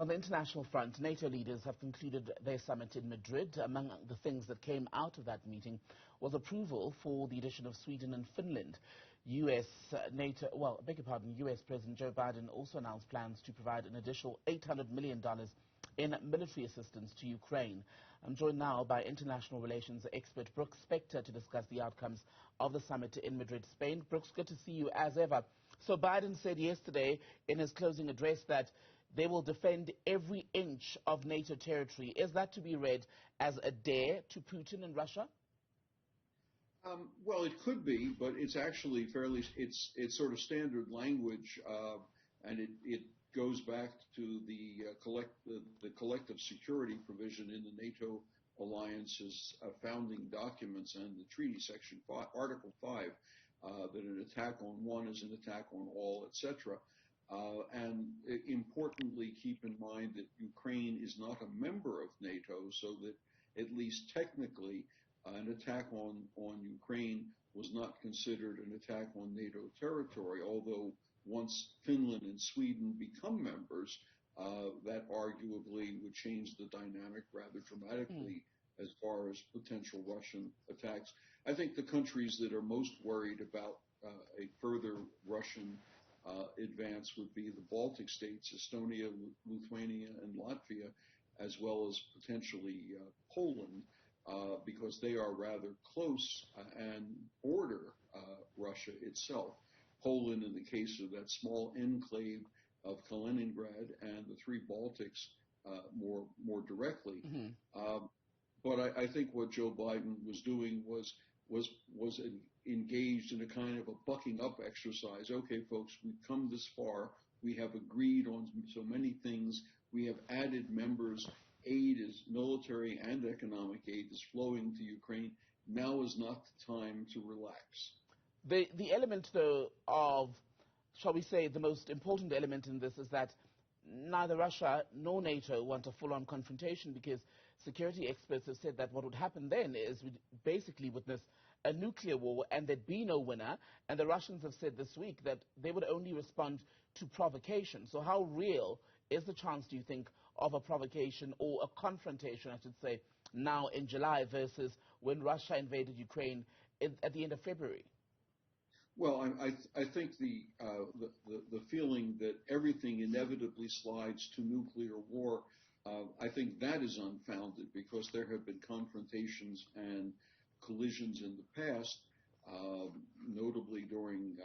On the international front, NATO leaders have concluded their summit in Madrid. Among the things that came out of that meeting was approval for the addition of Sweden and Finland. US President Joe Biden also announced plans to provide an additional $800 million in military assistance to Ukraine. I'm joined now by international relations expert Brooks Spector to discuss the outcomes of the summit in Madrid, Spain. Brooks, good to see you as ever. So Biden said yesterday in his closing address that they will defend every inch of NATO territory. Is that to be read as a dare to Putin and Russia? Well, it could be, but it's actually it's sort of standard language, and it goes back to the collective security provision in the NATO alliance's founding documents and the treaty section Article 5, that an attack on one is an attack on all, etc. And importantly, keep in mind that Ukraine is not a member of NATO, so that at least technically an attack on Ukraine was not considered an attack on NATO territory, although once Finland and Sweden become members, that arguably would change the dynamic rather dramatically as far as potential Russian attacks. I think the countries that are most worried about a further Russian advance would be the Baltic states, Estonia, Lithuania, and Latvia, as well as potentially Poland, because they are rather close and border Russia itself. Poland in the case of that small enclave of Kaliningrad, and the three Baltics more directly. But I think what Joe Biden was doing was engaged in a kind of a bucking up exercise. Okay, folks, we've come this far. We have agreed on so many things. We have added members. Aid is military and economic aid is flowing to Ukraine. Now is not the time to relax. The element, though, of, shall we say, the most important element in this is that neither Russia nor NATO want a full-on confrontation, because security experts have said that what would happen then is we'd basically witness a nuclear war and there'd be no winner. And the Russians have said this week that they would only respond to provocation. So how real is the chance, do you think, of a provocation or a confrontation, I should say, now in July versus when Russia invaded Ukraine at the end of February? Well, I think the feeling that everything inevitably slides to nuclear war, I think that is unfounded, because there have been confrontations and collisions in the past, notably during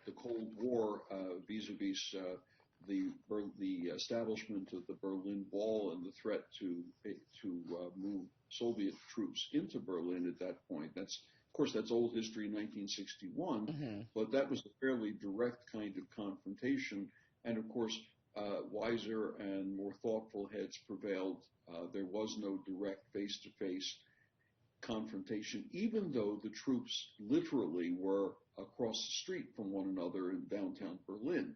the Cold War, vis-a-vis the establishment of the Berlin Wall and the threat to move Soviet troops into Berlin at that point. Of course, that's old history, 1961, but that was a fairly direct kind of confrontation. And of course, wiser and more thoughtful heads prevailed. There was no direct face-to-face confrontation, even though the troops literally were across the street from one another in downtown Berlin.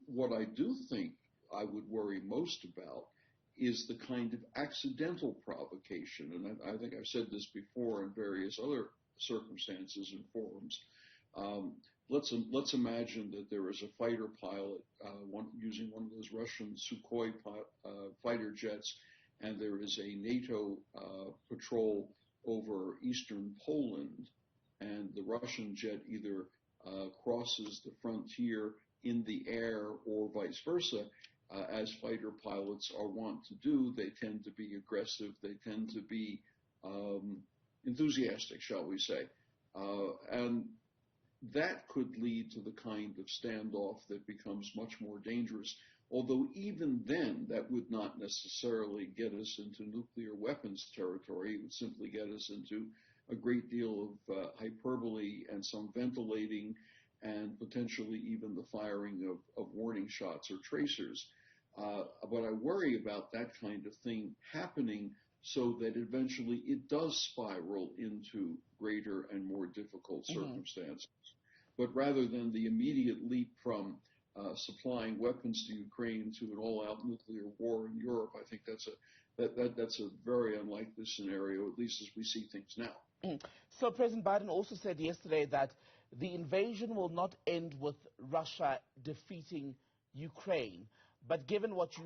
What I do think I would worry most about is the kind of accidental provocation, and I think I've said this before in various other circumstances and forums. Let's imagine that there is a fighter pilot using one of those Russian Sukhoi fighter jets, and there is a NATO patrol over eastern Poland, and the Russian jet either crosses the frontier in the air or vice versa. As fighter pilots are wont to do, they tend to be aggressive, they tend to be enthusiastic, shall we say. And that could lead to the kind of standoff that becomes much more dangerous. Although even then, that would not necessarily get us into nuclear weapons territory. It would simply get us into a great deal of hyperbole and some ventilating, and potentially even the firing of warning shots or tracers. But I worry about that kind of thing happening so that eventually it does spiral into greater and more difficult circumstances. But rather than the immediate leap from supplying weapons to Ukraine to an all-out nuclear war in Europe, I think that's a very unlikely scenario, at least as we see things now. So President Biden also said yesterday that the invasion will not end with Russia defeating Ukraine. But given what you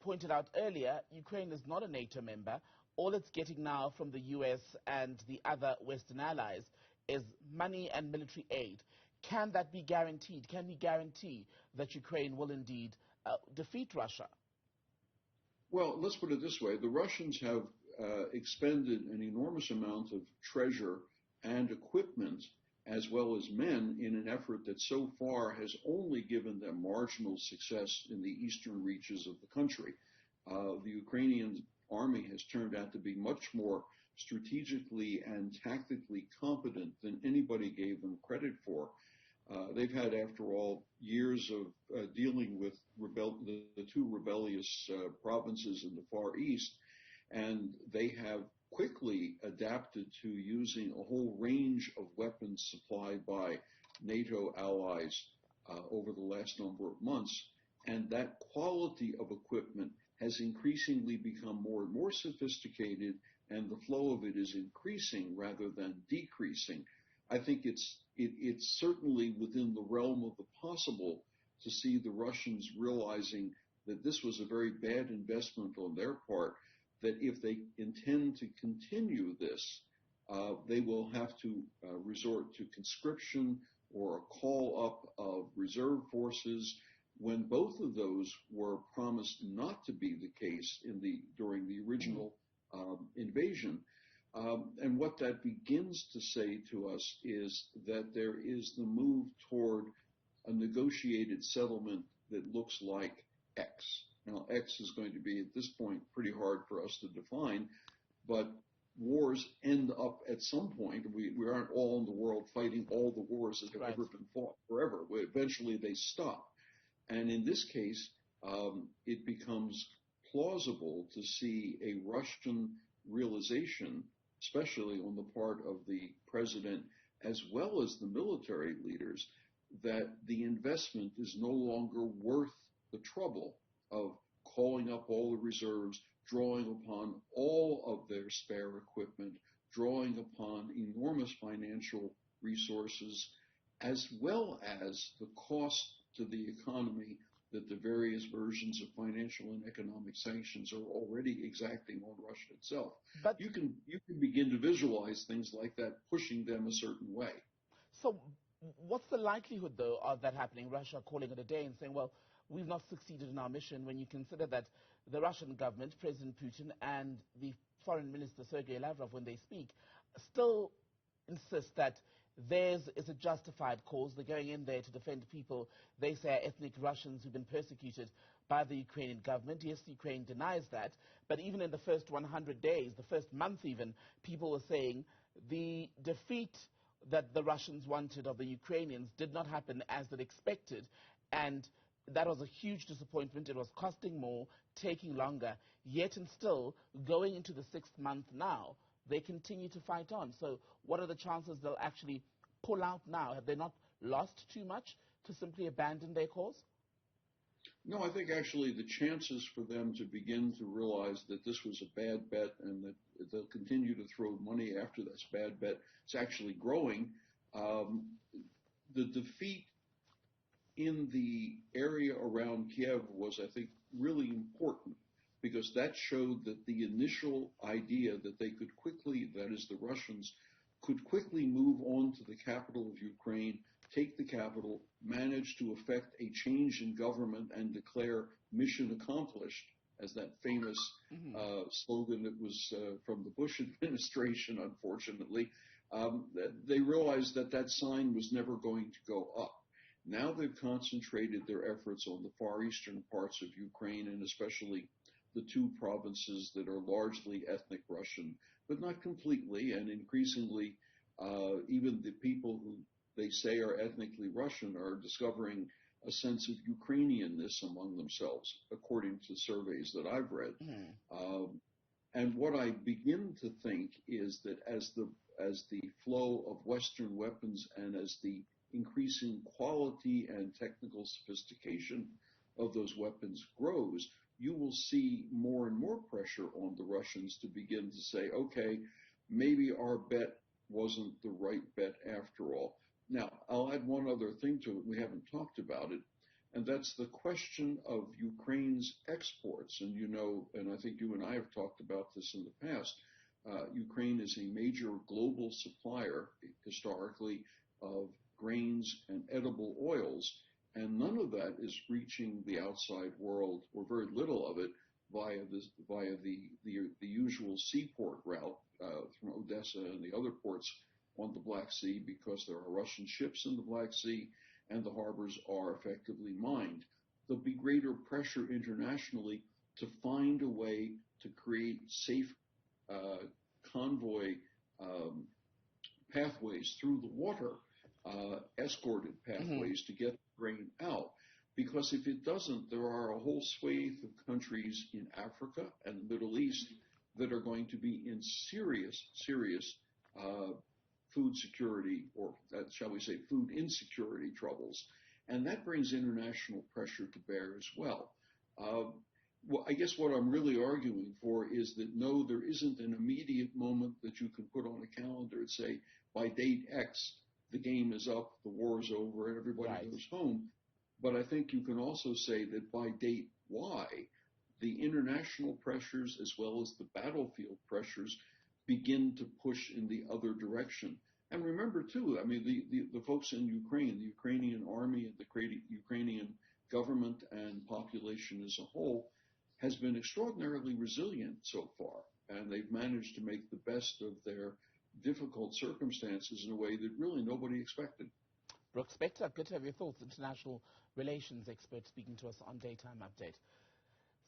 pointed out earlier, Ukraine is not a NATO member. All it's getting now from the US and the other Western allies is money and military aid. Can that be guaranteed? Can we guarantee that Ukraine will indeed defeat Russia? Well, let's put it this way. The Russians have expended an enormous amount of treasure and equipment as well as men in an effort that so far has only given them marginal success in the eastern reaches of the country. The Ukrainian army has turned out to be much more strategically and tactically competent than anybody gave them credit for. They've had, after all, years of dealing with the two rebellious provinces in the Far East, and they have quickly adapted to using a whole range of weapons supplied by NATO allies over the last number of months. And that quality of equipment has increasingly become more and more sophisticated, and the flow of it is increasing rather than decreasing. I think it's certainly within the realm of the possible to see the Russians realizing that this was a very bad investment on their part, that if they intend to continue this, they will have to resort to conscription or a call up of reserve forces, when both of those were promised not to be the case during the original invasion. And what that begins to say to us is that there is the move toward a negotiated settlement that looks like X. Now, X is going to be, at this point, pretty hard for us to define, but wars end up at some point. We aren't all in the world fighting all the wars that have ever been fought forever. Eventually, they stop. And in this case, it becomes plausible to see a Russian realization, especially on the part of the president as well as the military leaders, that the investment is no longer worth the trouble of calling up all the reserves, drawing upon all of their spare equipment, drawing upon enormous financial resources, as well as the cost to the economy that the various versions of financial and economic sanctions are already exacting on Russia itself. But you can begin to visualize things like that pushing them a certain way. So what's the likelihood, though, of that happening, Russia calling it a day and saying, well, we've not succeeded in our mission, when you consider that the Russian government, President Putin, and the Foreign Minister, Sergei Lavrov, when they speak, still insist that theirs is a justified cause. They're going in there to defend people, they say, are ethnic Russians who've been persecuted by the Ukrainian government. Yes, Ukraine denies that, but even in the first 100 days, the first month even, people were saying the defeat that the Russians wanted of the Ukrainians did not happen as they expected, and that was a huge disappointment. It was costing more, taking longer, yet and still, going into the 6th month now, they continue to fight on. So what are the chances they'll actually pull out now? Have they not lost too much to simply abandon their cause? No, I think actually the chances for them to begin to realize that this was a bad bet and that they'll continue to throw money after this bad bet is actually growing. The defeat in the area around Kiev was, I think, really important, because that showed that the initial idea that they could quickly, that is the Russians, could quickly move on to the capital of Ukraine, take the capital, manage to effect a change in government and declare mission accomplished, as that famous slogan that was from the Bush administration, unfortunately. They realized that that sign was never going to go up. Now they've concentrated their efforts on the far eastern parts of Ukraine, and especially the two provinces that are largely ethnic Russian, but not completely, and increasingly even the people who they say are ethnically Russian are discovering a sense of Ukrainianness among themselves, according to surveys that I've read. And what I begin to think is that as the flow of Western weapons and as the increasing quality and technical sophistication of those weapons grows, you will see more and more pressure on the Russians to begin to say, okay, maybe our bet wasn't the right bet after all. Now, I'll add one other thing to it. We haven't talked about it. and that's the question of Ukraine's exports. And and I think you and I have talked about this in the past, Ukraine is a major global supplier historically of grains and edible oils, and none of that is reaching the outside world, or very little of it, via the usual seaport route from Odessa and the other ports on the Black Sea, because there are Russian ships in the Black Sea and the harbors are effectively mined. There'll be greater pressure internationally to find a way to create safe convoy pathways through the water, escorted pathways to get the grain out. Because if it doesn't, there are a whole swathe of countries in Africa and the Middle East that are going to be in serious food security, or shall we say food insecurity troubles. And that brings international pressure to bear as well. Well, I guess what I'm really arguing for is that no, there isn't an immediate moment that you can put on a calendar and say, by date X, the game is up, the war is over, and everybody goes home. But I think you can also say that by date Y, the international pressures as well as the battlefield pressures begin to push in the other direction. And remember too, I mean, the folks in Ukraine, the Ukrainian army and the Ukrainian government and population as a whole has been extraordinarily resilient so far. And they've managed to make the best of their difficult circumstances in a way that really nobody expected. Brooks Spector, good to have your thoughts. International relations expert speaking to us on Daytime Update.